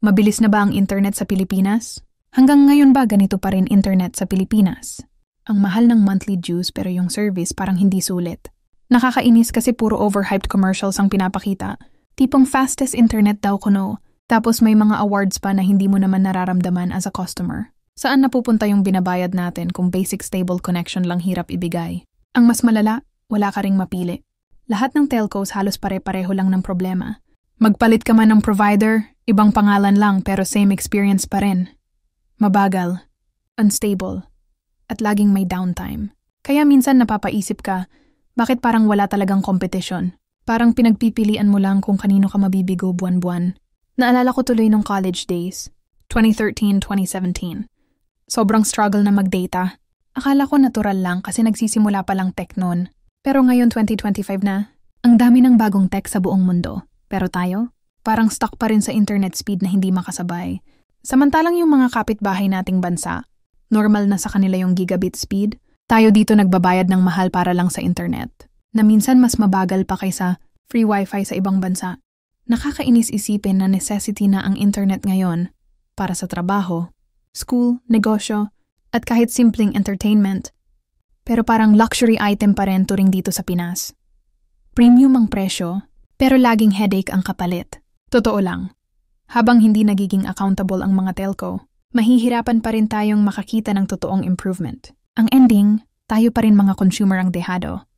Mabilis na ba ang internet sa Pilipinas? Hanggang ngayon ba ganito pa rin internet sa Pilipinas? Ang mahal ng monthly dues pero yung service parang hindi sulit. Nakakainis kasi puro overhyped commercials ang pinapakita. Tipong fastest internet daw kuno. Tapos may mga awards pa na hindi mo naman nararamdaman as a customer. Saan napupunta yung binabayad natin kung basic stable connection lang hirap ibigay? Ang mas malala, wala ka ring mapili. Lahat ng telcos halos pare-pareho lang ng problema. Magpalit ka man ng provider, ibang pangalan lang pero same experience pa rin. Mabagal, unstable, at laging may downtime. Kaya minsan napapaisip ka, bakit parang wala talagang competition? Parang pinagpipilian mo lang kung kanino ka mabibigo buwan-buwan. Naalala ko tuloy nung college days, 2013-2017. Sobrang struggle na mag-data. Akala ko natural lang kasi nagsisimula pa lang tech noon. Pero ngayon 2025 na, ang dami ng bagong tech sa buong mundo. Pero tayo, parang stuck pa rin sa internet speed na hindi makasabay. Samantalang yung mga kapitbahay nating bansa, normal na sa kanila yung gigabit speed, tayo dito nagbabayad ng mahal para lang sa internet, na minsan mas mabagal pa kaysa free wifi sa ibang bansa. Nakakainis isipin na necessity na ang internet ngayon para sa trabaho, school, negosyo, at kahit simpleng entertainment. Pero parang luxury item pa rin turing dito sa Pinas. Premium ang presyo, pero laging headache ang kapalit. Totoo lang, habang hindi nagiging accountable ang mga telco, mahihirapan pa rin tayong makakita ng totoong improvement. Ang ending, tayo pa rin mga consumer ang dehado.